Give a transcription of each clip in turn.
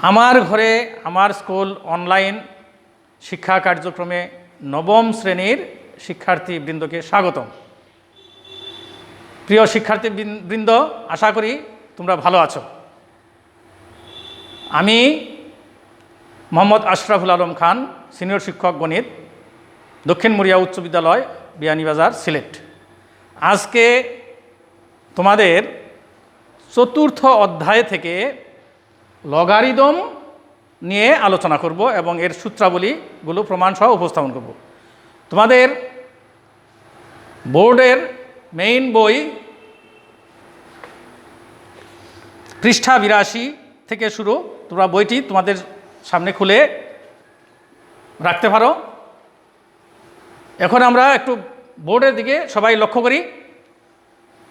আমার ঘরে আমার স্কুল অনলাইন শিক্ষা কার্যক্রমে নবম শ্রেণীর শিক্ষার্থীবৃন্দকে স্বাগতম। প্রিয় শিক্ষার্থীবৃন্দ, আশা করি তোমরা ভালো আছো। আমি মোহাম্মদ আশরাফুল আলম খান, সিনিয়র শিক্ষক গণিত, দক্ষিণ মুড়িয়া উচ্চ বিদ্যালয়, বিয়ানীবাজার, সিলেট। আজকে তোমাদের চতুর্থ অধ্যায় থেকে লগারিদম নিয়ে আলোচনা করব এবং এর সূত্রাবলীগুলো প্রমাণসহ উপস্থাপন করব। তোমাদের বোর্ডের মেইন বই পৃষ্ঠা 82 থেকে শুরু, তোমরা বইটি তোমাদের সামনে খুলে রাখতে পারো। এখন আমরা একটু বোর্ডের দিকে সবাই লক্ষ্য করি।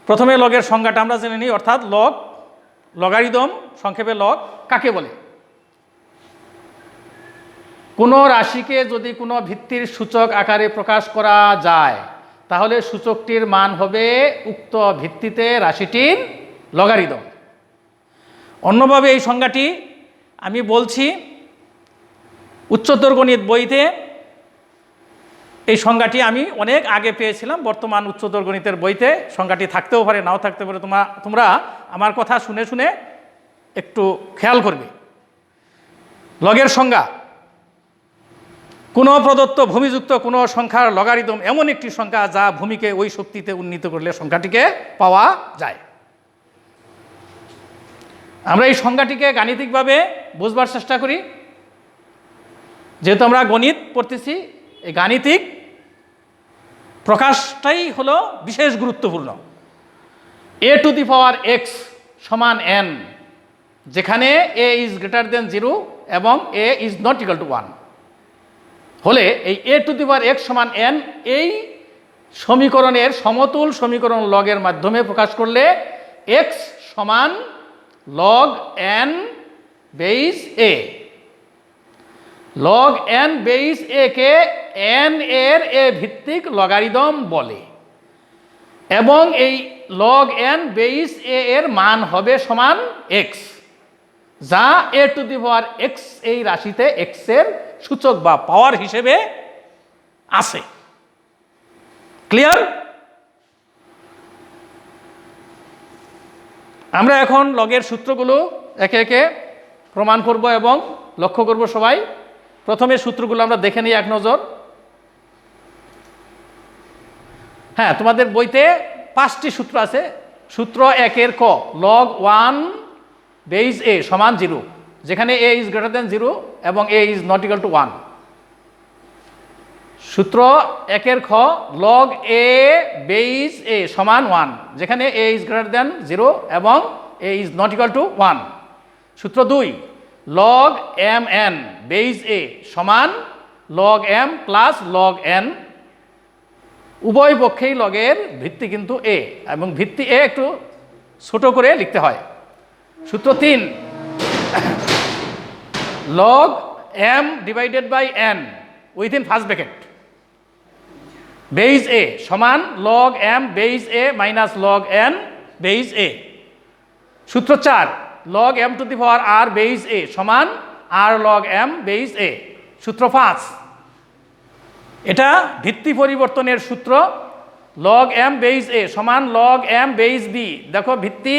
প্রথমে লগের সংজ্ঞাটা আমরা জেনে নিই, অর্থাৎ লগারিদম, সংক্ষেপে লগ কাকে বলে? কোনো রাশিকে যদি কোনো ভিত্তির সূচক আকারে প্রকাশ করা যায়, তাহলে সূচকটির মান হবে উক্ত ভিত্তিতে রাশিটির লগারিদম। অন্যভাবে এই সংজ্ঞাটি আমি বলছি, উচ্চতর গণিত বইতে এই সংজ্ঞাটি আমি অনেক আগে পেয়েছিলাম। বর্তমান উচ্চতর গণিতের বইতে সংজ্ঞাটি থাকতেও পারে, নাও থাকতে পারে। তোমরা আমার কথা শুনে শুনে একটু খেয়াল করবে। লগের সংজ্ঞা: কোনো প্রদত্ত ভূমিযুক্ত কোনো সংখ্যার লগারিদম এমন একটি সংখ্যা যা ভূমিকে ওই শক্তিতে উন্নীত করলে সংখ্যাটিকে পাওয়া যায়। আমরা এই সংজ্ঞাটিকে গাণিতিকভাবে বুঝবার চেষ্টা করি। যেহেতু আমরা গণিত পড়তেছি, এই গাণিতিক প্রকাশটাই হলো বিশেষ গুরুত্বপূর্ণ। a⁴x সমান n, যেখানে a ইজ গ্রেটার দেন 0 এবং a is not equal to 1 হলে এই a⁴x সমান n এই সমীকরণের সমতুল সমীকরণ লগের মাধ্যমে প্রকাশ করলে x সমান log n base a। log n base a কে n এর a ভিত্তিক লগারিদম বলে এবং এই log n বেইজ a এর মান হবে সমান x, যা a⁴x এই রাশিতে x এর সূচক বা পাওয়ার হিসেবে আছে। ক্লিয়ার? আমরা এখন লগের সূত্রগুলো একে একে প্রমাণ করব এবং লক্ষ্য করব সবাই। প্রথমে সূত্রগুলো আমরা দেখে নিই এক নজর। হ্যাঁ, তোমাদের বইতে 5টি সূত্র আছে। সূত্র 1 ক, log 1 বেইজ a সমান 0, যেখানে a ইজ গ্রেটার দেন 0 এবং a is not equal to 1। সূত্র 1 খ, log a বেইজ a সমান 1, যেখানে a ইজ গ্রেটার দেন 0 এবং a is not equal to 1। সূত্র 2, log mn বেইজ a সমান log m plus log n। উভয় পক্ষেই লগের ভিত্তি কিন্তু a এবং ভিত্তি a একটু ছোট করে লিখতে হয়। সূত্র 3, log m divided by n within first bracket base a সমান log m base a minus log n base a। সূত্র 4, log m⁴r বেইজ a সমান r log m base a। সূত্র 5, এটা ভিত্তি পরিবর্তনের সূত্র। log m বেইজ a সমান log m base b। দেখো, ভিত্তি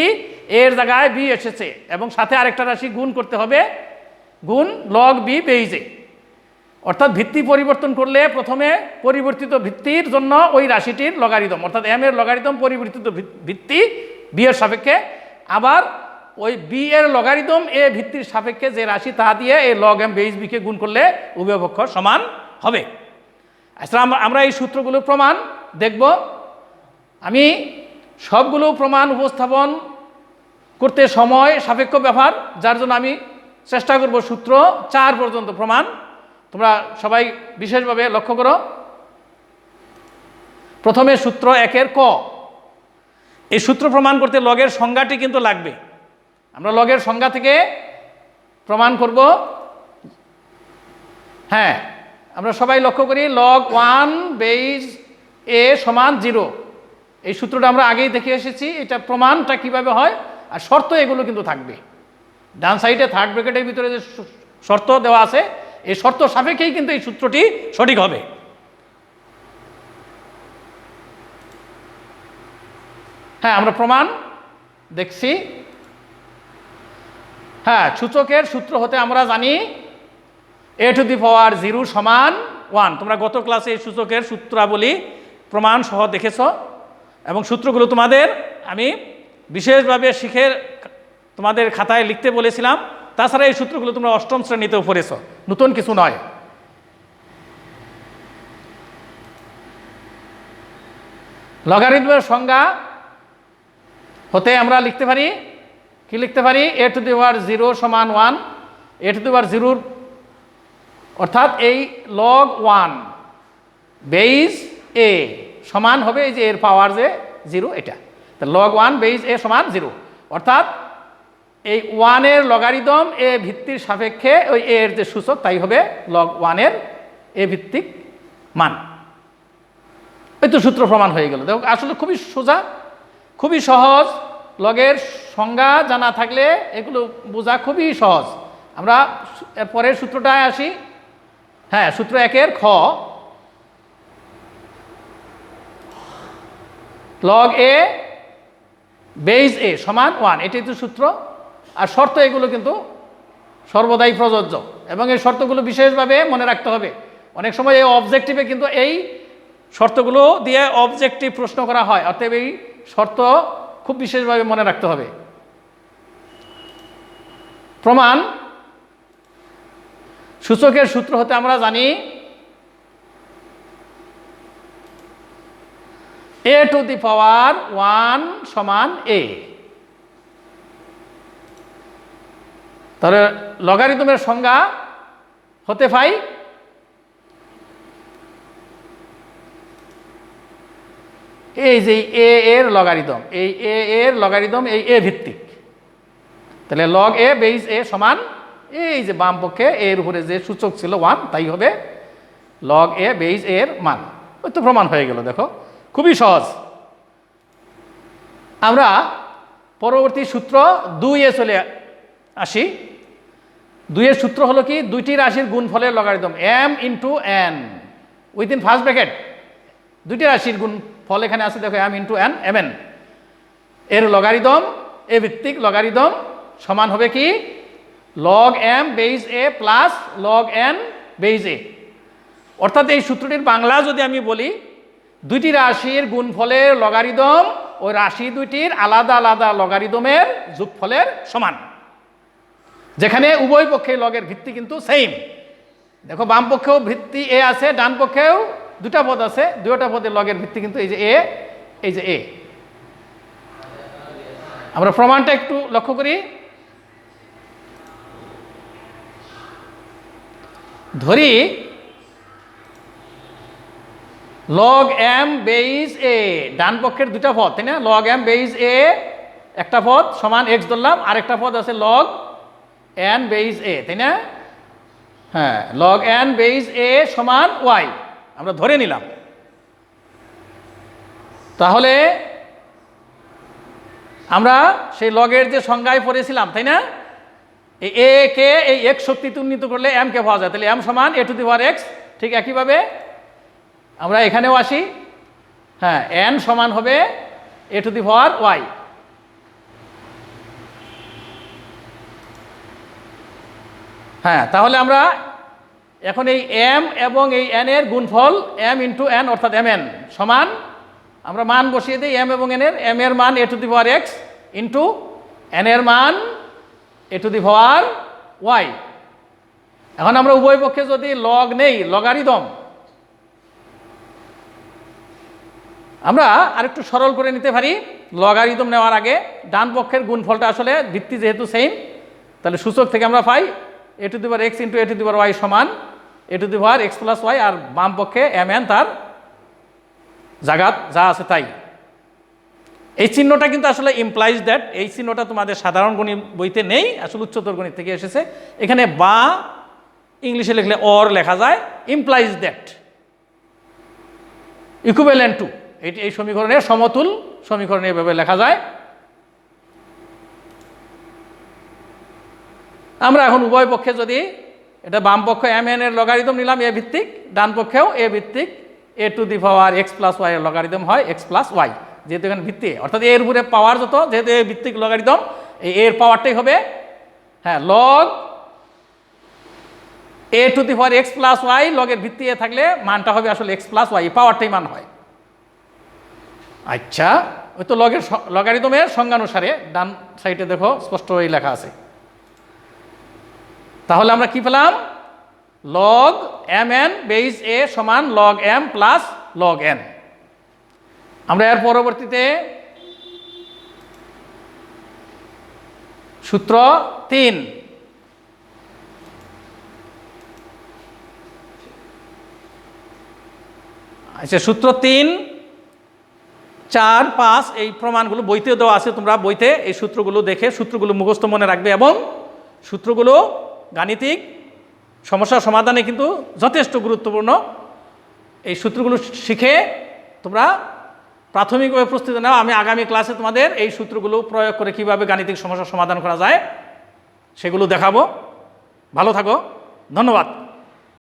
এর জায়গায় b এসেছে এবং সাথে আরেকটা রাশি গুণ করতে হবে, গুণ log b বেইজ a। অর্থাৎ ভিত্তি পরিবর্তন করলে প্রথমে পরিবর্তিত ভিত্তির জন্য ওই রাশিটির লগারিদম, অর্থাৎ m এর লগারিদম পরিবর্তিত ভিত্তি b এর সাপেক্ষে, আবার ওই b এর লগারিদম a ভিত্তির সাপেক্ষে যে রাশি তা দিয়ে এই log m বেইজ b কে গুণ করলে উভয় পক্ষ সমান হবে। আচ্ছা, আমরা এই সূত্রগুলো প্রমাণ দেখব। আমি সবগুলো প্রমাণ উপস্থাপন করতে সময় সাপেক্ষ ব্যাপার, যার জন্য আমি চেষ্টা করব সূত্র 4 পর্যন্ত প্রমাণ। তোমরা সবাই বিশেষভাবে লক্ষ্য করো। প্রথমে সূত্র 1 ক, এই সূত্র প্রমাণ করতে লগের সংজ্ঞাটি কিন্তু লাগবে। আমরা লগের সংজ্ঞা থেকে প্রমাণ করব। হ্যাঁ, আমরা সবাই লক্ষ্য করি, log 1 বেইজ a সমান 0, এই সূত্রটা আমরা আগেই দেখে এসেছি। এটা প্রমাণটা কিভাবে হয় আর শর্ত এগুলো কিন্তু থাকবে। ডান সাইডে থার্ড ব্র্যাকেটের ভিতরে যে শর্ত দেওয়া আছে এই শর্ত সাপেক্ষেই কিন্তু এই সূত্রটি সঠিক হবে। হ্যাঁ, আমরা প্রমাণ দেখছি। হ্যাঁ, সূচকের সূত্র হতে আমরা জানি a⁴ সমান 1। তোমরা গত ক্লাসে এই সূচকের সূত্রাবলী প্রমাণ সহ দেখেছ এবং সূত্রগুলো তোমাদের আমি বিশেষভাবে শিখে তোমাদের খাতায় লিখতে বলেছিলাম। তাছাড়া এই সূত্রগুলো তোমরা অষ্টম শ্রেণীতেও পড়েছ, নতুন কিছু নয়। লগারিদমের সংজ্ঞা হতে আমরা লিখতে পারি, কি লিখতে পারি? a⁴ সমান 1। a⁴ অর্থাৎ এই log 1 বেইজ a সমান হবে এই যে এর পাওয়ার যে 0 এটা। তো log 1 বেইজ a সমান 0, অর্থাৎ এই 1 এর লগারিদম a ভিত্তির সাপেক্ষে ওই a এর যে সূচক তাই হবে log 1 এর a ভিত্তিক মান। এই তো সূত্র প্রমাণ হয়ে গেল। দেখো আসলে খুবই সোজা, খুবই সহজ। লগের সংজ্ঞা জানা থাকলে এগুলো বোঝা খুবই সহজ। আমরা পরের সূত্রটায় আসি। হ্যাঁ, সূত্র 1 খ, log a বেইজ a সমান 1, এটাই তো সূত্র। আর শর্ত এগুলো কিন্তু সর্বদাই প্রযোজ্য এবং এই শর্তগুলো বিশেষভাবে মনে রাখতে হবে। অনেক সময় এই অবজেক্টিভে কিন্তু এই শর্তগুলো দিয়ে অবজেক্টিভ প্রশ্ন করা হয়, অতএব এই শর্ত খুব বিশেষভাবে মনে রাখতে হবে। প্রমাণ, সূচকের সূত্র হতে আমরা জানি a⁴ সমান a। তাহলে লগারিদমের সংজ্ঞা হতে পাই এই যে a এর লগারিদম, এই a এর লগারিদম এই a ভিত্তিক। তাহলে log a বেইজ a সমান এই যে বাম পক্ষে এর উপরে যে সূচক ছিল 1 তাই হবে log a বেইজ a এর মান। ওই তো প্রমাণ হয়ে গেল। দেখো খুবই সহজ। আমরা পরবর্তী সূত্র 2 এ চলে আসি। 2 এর সূত্র হলো কি? দুইটি রাশির গুণফলের logarithm m into n within first bracket. দুইটি রাশির গুণফল এখানে আছে, দেখো m ইন্টু n mn এর লগারিদম a ভিত্তিক লগারিদম সমান হবে কি? log m base a plus log n base a। অর্থাৎ এই সূত্রটির বাংলা যদি আমি বলি, দুইটি রাশির গুণফলের লগারিদম ওই রাশি দুইটির আলাদা আলাদা লগারিদমের যোগফলের সমান, যেখানে উভয় পক্ষে লগের ভিত্তি কিন্তু সেম। দেখো বাম পক্ষেও ভিত্তি a আছে, ডান পক্ষেও দুটা পদ আছে, দুইটা পদের লগের ভিত্তি কিন্তু এই যে a, এই যে a। আমরা প্রমাণটা একটু লক্ষ্য করি। ধরি log m বেইজ a, ডান পক্ষের দুটা পদ, তাই না? log m বেইজ a একটা পদ সমান x ধরলাম, আরেকটা পদ আছে log n বেইজ a, তাই না? হ্যাঁ, log n বেইজ a সমান y আমরা ধরে নিলাম। তাহলে আমরা সেই লগের যে সংজ্ঞায় পড়েছিলাম, তাই না? এই a কে এই x শক্তিতে উন্নীত করলে m কে পাওয়া যায়, তাহলে m সমান a⁴x। ঠিক একইভাবে আমরা এখানেও আসি। হ্যাঁ, n সমান হবে a⁴y। হ্যাঁ, তাহলে আমরা এখন এই m এবং এই n এর গুণফল m ইন্টু n অর্থাৎ mn সমান, আমরা মান বসিয়ে দিই m এবং n এর। m এর মান a⁴x ইন্টু n এর মান a⁴y। এখন আমরা উভয় পক্ষে যদি লগ নেই, লগারিদম, আমরা আরেকটু সরল করে নিতে পারি। লগারিদম নেওয়ার আগে ডান পক্ষের গুণফলটা আসলে ভিত্তি যেহেতু সেম, তাহলে সূচক থেকে আমরা পাই a⁴x ইন্টু a⁴y সমান a⁴x প্লাস y, আর বাম পক্ষে mn তার জায়গা যা আছে তাই। এই চিহ্নটা কিন্তু আসলে ইমপ্লাইজ দ্যাট, এই চিহ্নটা তোমাদের সাধারণ গণিত বইতে নেই, আসলে উচ্চতর গণিত থেকে এসেছে। এখানে বা ইংলিশে লিখলে অর লেখা যায়, ইমপ্লাইজ দ্যাট, ইকুইভ্যালেন্ট টু, এই সমীকরণের সমতুল সমীকরণ এভাবে লেখা যায়। আমরা এখন উভয় পক্ষে যদি এটা বাম পক্ষ mn এর লগারিদম নিলাম a ভিত্তিক, ডান পক্ষেও a ভিত্তিক a to the power x plus y এর লগারিদম হয় x প্লাস y, যেহেতু এখানে ভিত্তি অর্থাৎ এর উপরে পাওয়ার যত, যেহেতু a ভিত্তিক লগারিদম এই এর পাওয়ারটাই হবে হ্যাঁ log a to the power x plus y, লগের ভিত্তি a থাকলে মানটা হবে আসলে x প্লাস y, পাওয়ারটাই মান হয়। আচ্ছা, ওই তো লগের লগারিদমের সংজ্ঞানুসারে ডান সাইডে দেখো স্পষ্ট এই লেখা আছে। তাহলে আমরা কি পেলাম? লগ mn বেস a সমান log m plus log n। আমরা এর পরবর্তীতে সূত্র 3, আচ্ছা সূত্র 3, 4, 5 এই প্রমাণগুলো বইতে দেওয়া আছে, তোমরা বইতে এই সূত্রগুলো দেখে সূত্রগুলো মুখস্থ মনে রাখবে এবং সূত্রগুলো গাণিতিক সমস্যার সমাধানে কিন্তু যথেষ্ট গুরুত্বপূর্ণ। এই সূত্রগুলো শিখে তোমরা প্রাথমিকভাবে প্রস্তুতি নাও। আমি আগামী ক্লাসে তোমাদের এই সূত্রগুলো প্রয়োগ করে কিভাবে গাণিতিক সমস্যার সমাধান করা যায় সেগুলো দেখাবো। ভালো থাকো, ধন্যবাদ।